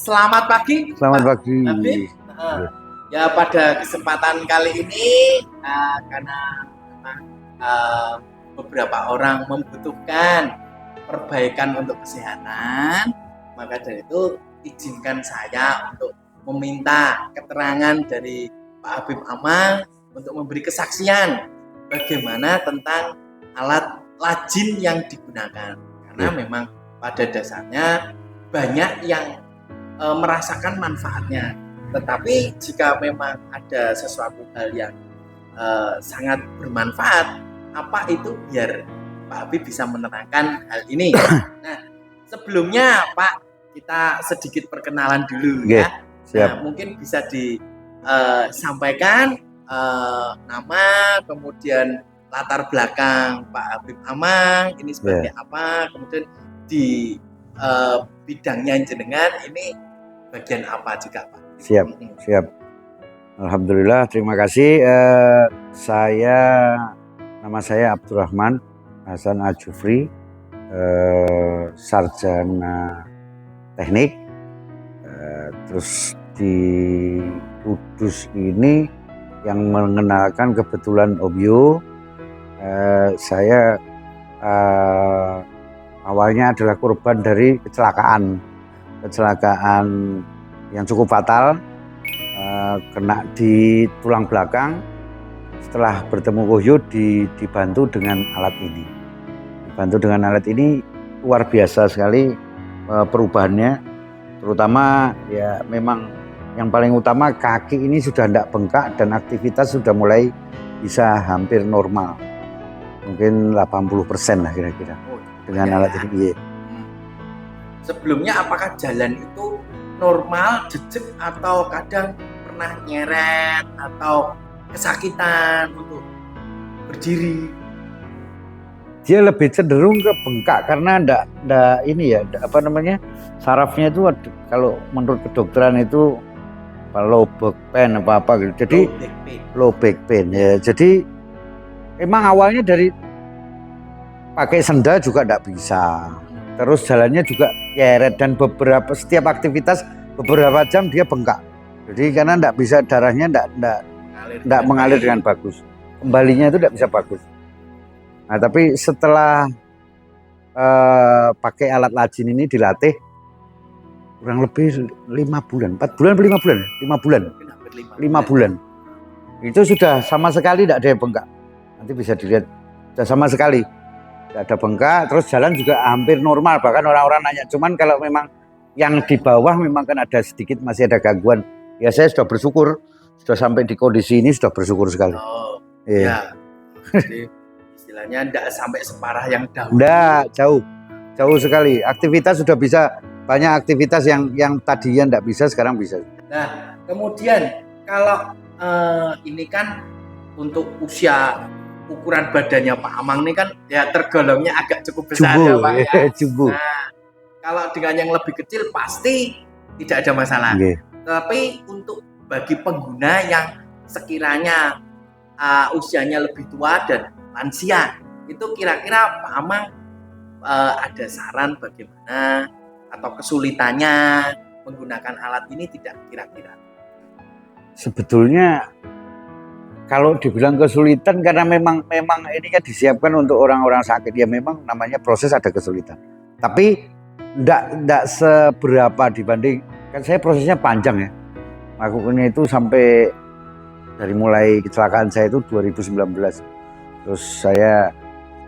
Selamat pagi, Selamat Pak pagi. Habib. Ya pada kesempatan kali ini karena memang beberapa orang membutuhkan perbaikan untuk kesehatan, maka dari itu izinkan saya untuk meminta keterangan dari Pak Habib Amang untuk memberi kesaksian bagaimana tentang alat lajin yang digunakan. Karena memang pada dasarnya banyak yang merasakan manfaatnya. Tetapi jika memang ada sesuatu hal yang sangat bermanfaat, apa itu biar Pak Habib bisa menerangkan hal ini. Nah, sebelumnya Pak, kita sedikit perkenalan dulu ya. Siap. Nah, mungkin bisa disampaikan nama, kemudian latar belakang Pak Habib Amang ini sebagai apa, kemudian di bidangnya jenengan ini bagian apa juga Pak? Siap. Alhamdulillah, terima kasih. Nama saya Abdurrahman Hasan Ajufri, sarjana teknik. Terus di Kudus ini yang mengenalkan kebetulan Obyo. Saya awalnya adalah korban dari kecelakaan yang cukup fatal, kena di tulang belakang. Setelah bertemu Kohyo dibantu dengan alat ini, luar biasa sekali perubahannya. Terutama ya memang yang paling utama kaki ini sudah tidak bengkak dan aktivitas sudah mulai bisa hampir normal, mungkin 80% lah kira-kira dengan alat ini. Sebelumnya apakah jalan itu normal, jejak, atau kadang pernah nyeret atau kesakitan untuk berdiri? Dia lebih cenderung ke bengkak karena sarafnya itu kalau menurut kedokteran itu low back pain apa gitu. Jadi low back pain ya. Jadi emang awalnya dari pakai sendal juga tidak bisa. Terus jalannya juga nyeret dan setiap aktivitas beberapa jam dia bengkak. Jadi karena tidak bisa, darahnya tidak mengalir dengan bagus. Kembalinya itu tidak bisa bagus. Nah, tapi setelah pakai alat lajin ini dilatih kurang lebih 5 bulan, 4 bulan, 5 bulan, 5 bulan. Itu sudah sama sekali tidak ada yang bengkak. Nanti bisa dilihat, sudah sama sekali tidak ada bengkak, terus jalan juga hampir normal. Bahkan orang-orang nanya, cuman kalau memang yang di bawah memang kan ada sedikit masih ada gangguan. Ya saya sudah bersyukur, sudah sampai di kondisi ini sudah bersyukur sekali. Ya. Jadi istilahnya tidak sampai separah yang dahulu. Tidak, jauh sekali. Aktivitas sudah bisa, banyak aktivitas yang tadinya tidak bisa sekarang bisa. Nah, kemudian kalau ini kan untuk usia, ukuran badannya Pak Amang ini kan ya tergolongnya agak cukup besar ya Pak ya. Nah, kalau dengan yang lebih kecil pasti tidak ada masalah. Tapi untuk bagi pengguna yang sekiranya usianya lebih tua dan lansia, itu kira-kira Pak Amang ada saran bagaimana atau kesulitannya menggunakan alat ini tidak kira-kira? Sebetulnya kalau dibilang kesulitan karena memang ini kan disiapkan untuk orang-orang sakit, ya memang namanya proses ada kesulitan. Tapi tidak seberapa dibanding, kan saya prosesnya panjang ya. Lakukannya itu sampai dari mulai kecelakaan saya itu 2019. Terus saya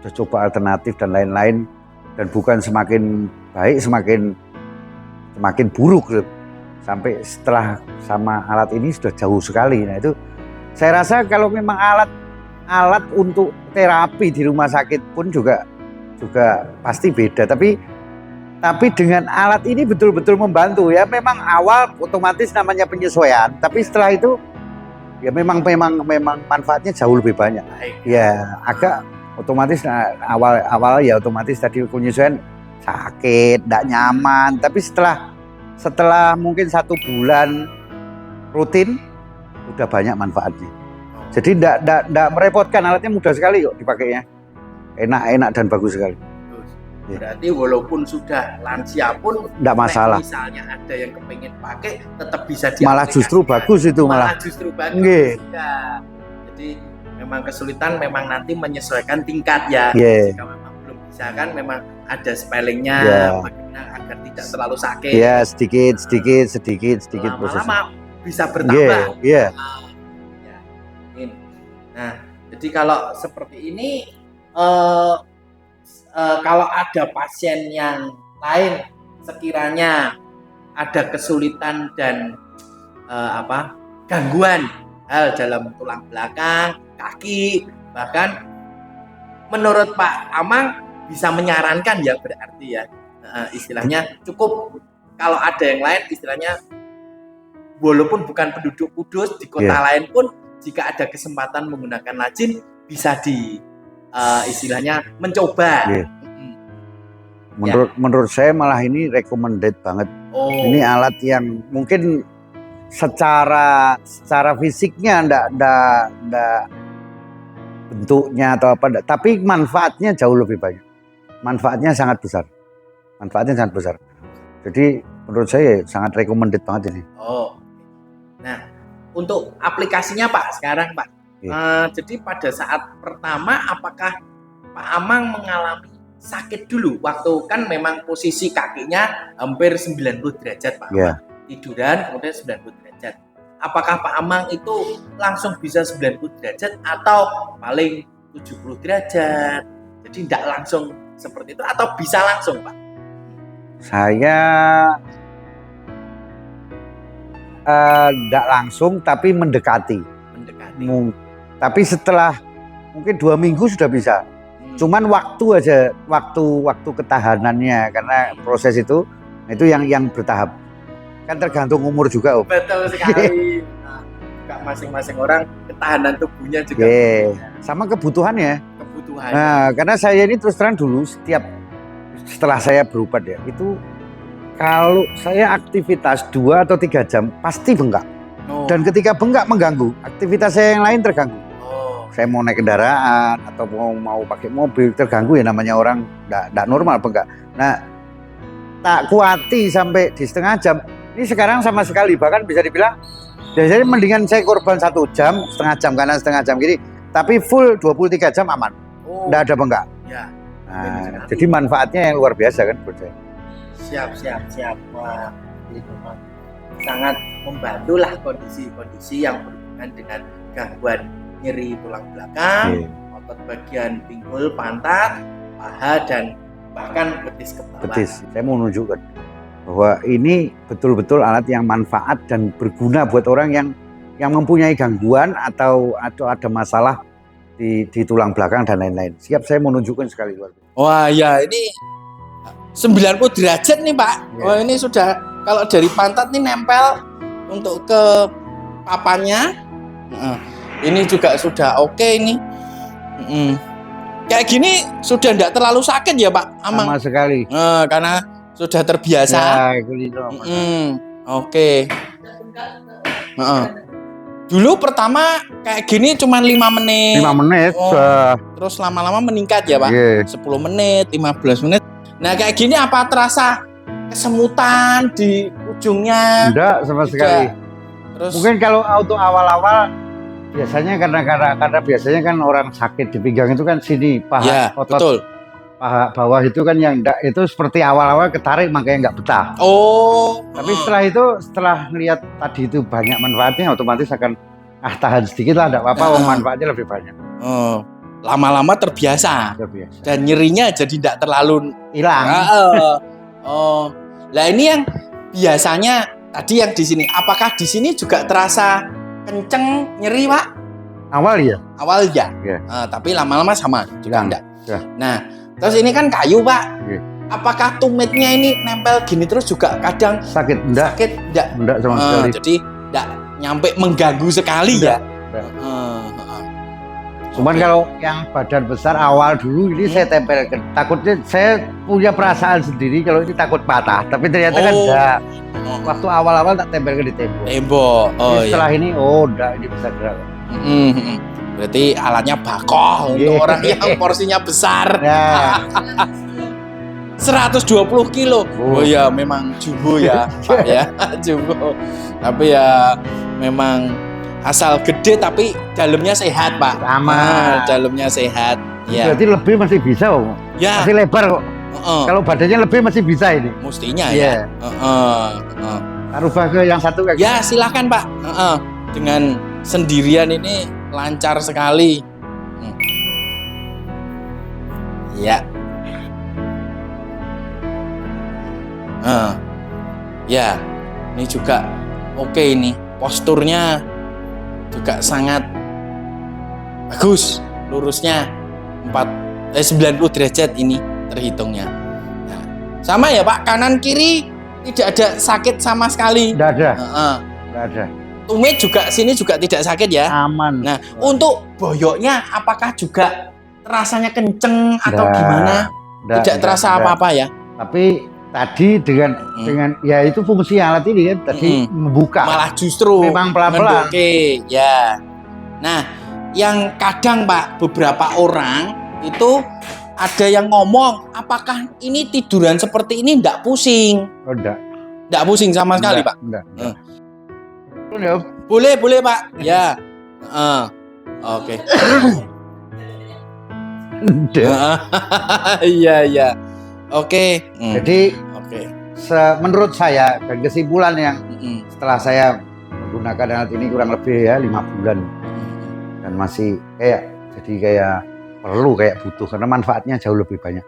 sudah coba alternatif dan lain-lain, dan bukan semakin baik semakin buruk. Sampai setelah sama alat ini sudah jauh sekali. Nah itu saya rasa kalau memang alat untuk terapi di rumah sakit pun juga pasti beda. Tapi dengan alat ini betul-betul membantu ya. Memang awal otomatis namanya penyesuaian. Tapi setelah itu ya memang manfaatnya jauh lebih banyak. Ya agak otomatis awal ya otomatis tadi penyesuaian sakit, tidak nyaman. Tapi setelah mungkin 1 bulan rutin, udah banyak manfaatnya. Jadi tidak merepotkan, alatnya mudah sekali kok dipakainya. Enak dan bagus sekali. Berarti walaupun sudah lansia pun Enggak masalah. Misalnya ada yang kepengen pakai tetap bisa Malah justru bagus itu malah justru bagus. Nggih. Ya. Jadi memang kesulitan memang nanti menyesuaikan tingkat ya. Yeah. Jika memang belum bisa kan memang ada spellingnya bagaimana agar tidak terlalu sakit. Ya, sedikit lama-lama bisa bertambah. Iya. Nah, jadi kalau seperti ini kalau ada pasien yang lain sekiranya ada kesulitan dan gangguan hal dalam tulang belakang, kaki, bahkan menurut Pak Amang bisa menyarankan ya berarti ya istilahnya cukup kalau ada yang lain istilahnya walaupun bukan penduduk Kudus di kota lain pun jika ada kesempatan menggunakan lajin bisa di istilahnya mencoba. Menurut saya malah ini recommended banget. Ini alat yang mungkin secara fisiknya enggak bentuknya atau apa, tapi manfaatnya jauh lebih banyak. Manfaatnya sangat besar. Jadi menurut saya sangat recommended banget ini. Nah, untuk aplikasinya Pak sekarang Pak. Jadi pada saat pertama apakah Pak Amang mengalami sakit dulu waktu kan memang posisi kakinya hampir 90 derajat Pak Amang. Tiduran kemudian 90 derajat. Apakah Pak Amang itu langsung bisa 90 derajat atau paling 70 derajat? Jadi tidak langsung seperti itu atau bisa langsung Pak? Saya tidak langsung tapi mendekati. Tapi setelah mungkin 2 minggu sudah bisa. Cuman waktu ketahanannya karena proses itu yang bertahap. Kan tergantung umur juga Om. Betul sekali. Masing-masing orang ketahanan tubuhnya juga. Sama kebutuhannya. Nah, karena saya ini terus terang dulu setelah saya berobat ya itu kalau saya aktivitas 2 atau 3 jam pasti bengkak. Dan ketika bengkak mengganggu aktivitas saya yang lain terganggu. Saya mau naik kendaraan atau mau pakai mobil terganggu ya namanya orang enggak normal bengkak. Nah, tak kuati sampai di setengah jam. Ini sekarang sama sekali bahkan bisa dibilang biasanya mendingan saya korban 1 jam, setengah jam kanan setengah jam gini, tapi full 23 jam aman. Enggak ada bengkak. Nah, jadi manfaatnya yang luar biasa kan buat saya. Siap. Wah, itu sangat membantu lah kondisi-kondisi yang berhubungan dengan gangguan nyeri tulang belakang, otot bagian pinggul, pantat, paha dan bahkan betis kepala. Saya mau menunjukkan bahwa ini betul-betul alat yang manfaat dan berguna buat orang yang mempunyai gangguan atau ada masalah di tulang belakang dan lain-lain. Siap, saya mau menunjukkan sekali. Wah ya ini 90 derajat nih Pak. Wah ini sudah kalau dari pantat nih nempel untuk ke papannya. Ini juga sudah oke ini. Kayak gini sudah tidak terlalu sakit ya Pak Amang? Sama sekali. Karena sudah terbiasa. Oke. Dulu pertama kayak gini cuma 5 menit. 5 menit. Terus lama-lama meningkat ya Pak? 10 menit, 15 menit. Nah kayak gini apa terasa kesemutan di ujungnya? Tidak sama sekali. Terus mungkin kalau auto awal-awal biasanya karena biasanya kan orang sakit di pinggang itu kan sini paha otot betul. Paha bawah itu kan yang enggak itu seperti awal-awal ketarik makanya nggak betah. Tapi setelah melihat tadi itu banyak manfaatnya otomatis akan tahan sedikit lah, enggak apa-apa, manfaatnya lebih banyak. Lama-lama terbiasa. Dan nyerinya jadi tidak terlalu hilang. Lah ini yang biasanya tadi yang di sini, apakah di sini juga terasa kenceng nyeri Pak? Awal ya. Tapi lama-lama sama juga enggak. Nah, terus ini kan kayu Pak. Apakah tumitnya ini nempel gini terus juga kadang sakit? Enggak sama sekali. Jadi enggak nyampe mengganggu sekali ya. Cuman kalau yang badan besar awal dulu ini saya tempelkan. Takutnya saya punya perasaan sendiri kalau ini takut patah. Tapi ternyata kan enggak. Waktu awal-awal tak tempelkan di tembok. Setelah ini enggak, ini bisa gerak. Berarti alatnya bakoh untuk orang yang porsinya besar. 120 kilo. Oh ya memang jumbo ya Pak ya, jumbo. Tapi ya memang asal gede tapi dalamnya sehat Pak. Aman. Dalamnya sehat. Ya. Berarti lebih masih bisa kok. Ya. Masih lebar kok. Kalau badannya lebih masih bisa ini. Mestinya ya. Rubah ke yang satu kayak ya silakan Pak. Dengan sendirian ini lancar sekali. Ya. Ya, ini juga oke ini. Posturnya juga sangat bagus. Lurusnya 90 derajat ini terhitungnya. Nah, sama ya Pak, kanan kiri tidak ada sakit sama sekali. Tidak ada. Tidak ada. Tumit juga sini juga tidak sakit ya. Aman. Nah, untuk boyoknya apakah juga rasanya kenceng atau gimana? Tidak terasa apa-apa ya. Tapi tadi dengan ya itu fungsi alat ini kan tadi membuka. Malah justru memang pelan-pelan. Oke, ya. Nah, yang kadang Pak beberapa orang itu ada yang ngomong, apakah ini tiduran seperti ini enggak pusing? Oh, enggak. Enggak pusing sama sekali, Pak. Enggak. Boleh Pak. Ya. Oke. Iya. Oke. Jadi menurut saya dan kesimpulan yang setelah saya menggunakan alat ini kurang lebih ya 5 bulan dan masih kayak perlu kayak butuh karena manfaatnya jauh lebih banyak.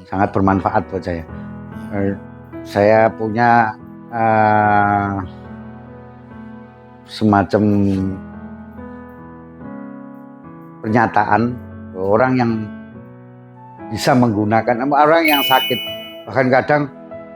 Sangat bermanfaat buat saya. Saya punya semacam pernyataan orang yang bisa menggunakan, orang yang sakit bahkan kadang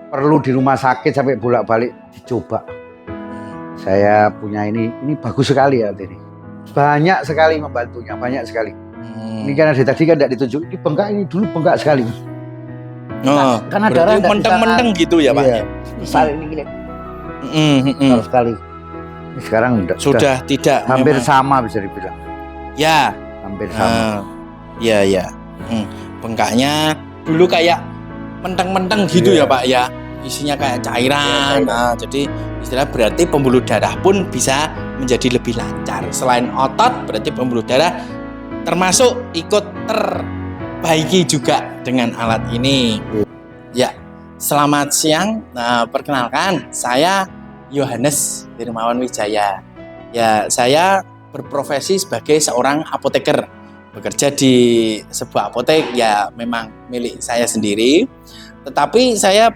perlu di rumah sakit sampai bolak-balik dicoba. Saya punya ini bagus sekali ya ini. Banyak sekali membantunya, banyak sekali. Ini karena dari tadi kan tidak ditunjuk, ini bengkak, ini dulu bengkak sekali. Karena darah menteng-menteng gitu ya Pak. Iya. Besar ini gini. Besar sekali. Ini sekarang sudah tidak hampir memang sama bisa dibilang. Ya, hampir sama. Ya. Bengkaknya dulu kayak menteng-menteng gitu ya Pak ya. Isinya kayak cairan. Nah, jadi istilah berarti pembuluh darah pun bisa menjadi lebih lancar. Selain otot berarti pembuluh darah termasuk ikut terbaiki juga dengan alat ini. Ya, selamat siang. Nah, perkenalkan saya Yohanes Firmawan Wijaya. Ya, saya berprofesi sebagai seorang apoteker. Bekerja di sebuah apotek ya memang milik saya sendiri. Tetapi saya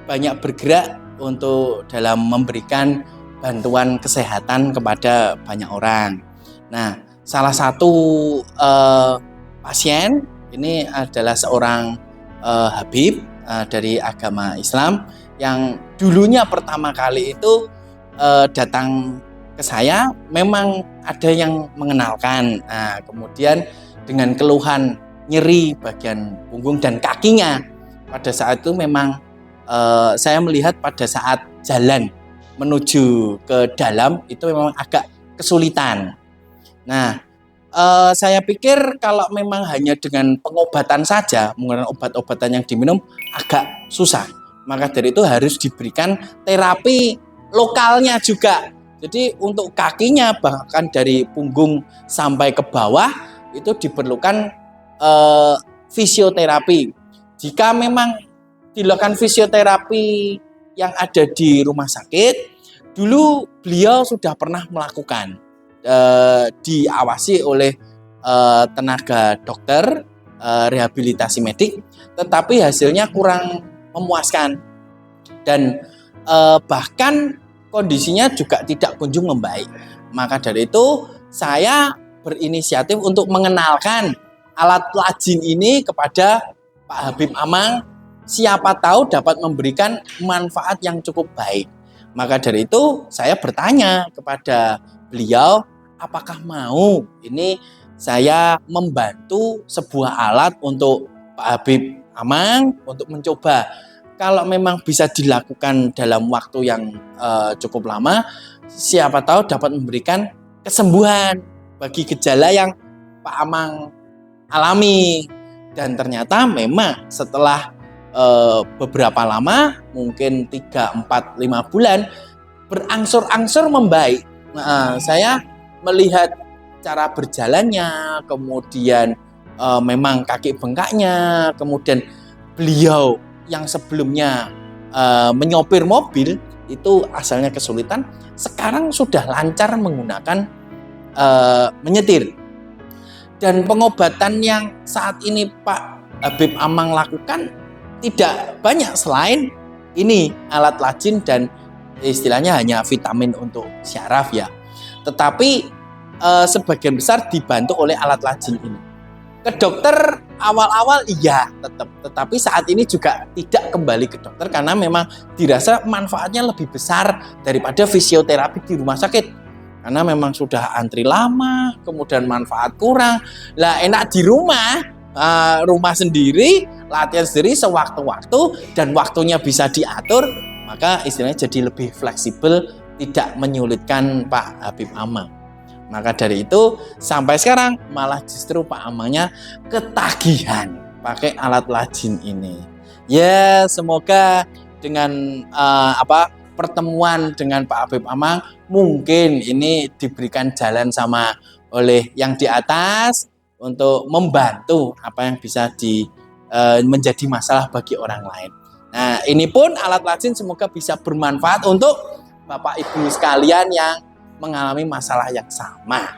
banyak bergerak untuk dalam memberikan bantuan kesehatan kepada banyak orang. Nah, salah satu pasien ini adalah seorang Habib dari agama Islam yang dulunya pertama kali itu datang ke saya, memang ada yang mengenalkan. Nah, kemudian dengan keluhan nyeri bagian punggung dan kakinya, pada saat itu memang saya melihat pada saat jalan menuju ke dalam itu memang agak kesulitan. Nah, saya pikir kalau memang hanya dengan pengobatan saja, menggunakan obat-obatan yang diminum agak susah. Maka dari itu harus diberikan terapi lokalnya juga. Jadi untuk kakinya bahkan dari punggung sampai ke bawah itu diperlukan fisioterapi. Jika memang dilakukan fisioterapi yang ada di rumah sakit, dulu beliau sudah pernah melakukan, diawasi oleh tenaga dokter rehabilitasi medik, tetapi hasilnya kurang memuaskan dan bahkan kondisinya juga tidak kunjung membaik. Maka dari itu saya berinisiatif untuk mengenalkan alat lajin ini kepada Pak Habib Amang, siapa tahu dapat memberikan manfaat yang cukup baik. Maka dari itu saya bertanya kepada beliau, apakah mau ini saya membantu sebuah alat untuk Pak Habib Amang untuk mencoba. Kalau memang bisa dilakukan dalam waktu yang cukup lama, siapa tahu dapat memberikan kesembuhan bagi gejala yang Pak Amang alami. Dan ternyata memang setelah beberapa lama, mungkin 3, 4, 5 bulan, berangsur-angsur membaik. Saya melihat cara berjalannya, kemudian memang kaki bengkaknya, kemudian beliau yang sebelumnya menyopir mobil itu asalnya kesulitan, sekarang sudah lancar menggunakan menyetir. Dan pengobatan yang saat ini Pak Habib Amang lakukan tidak banyak selain ini alat lajin dan istilahnya hanya vitamin untuk syaraf ya. Tetapi sebagian besar dibantu oleh alat lajin ini. Ke dokter awal-awal iya tetap, tetapi saat ini juga tidak kembali ke dokter karena memang dirasa manfaatnya lebih besar daripada fisioterapi di rumah sakit. Karena memang sudah antri lama, kemudian manfaat kurang. Lah enak di rumah, rumah sendiri, latihan sendiri sewaktu-waktu dan waktunya bisa diatur, maka istilahnya jadi lebih fleksibel, tidak menyulitkan Pak Habib Amang. Maka dari itu sampai sekarang malah justru Pak Amangnya ketagihan pakai alat lajin ini. Ya semoga dengan pertemuan dengan Pak Habib Amang mungkin ini diberikan jalan sama oleh yang di atas untuk membantu apa yang bisa menjadi masalah bagi orang lain. Nah ini pun alat lajin semoga bisa bermanfaat untuk Bapak Ibu sekalian yang mengalami masalah yang sama.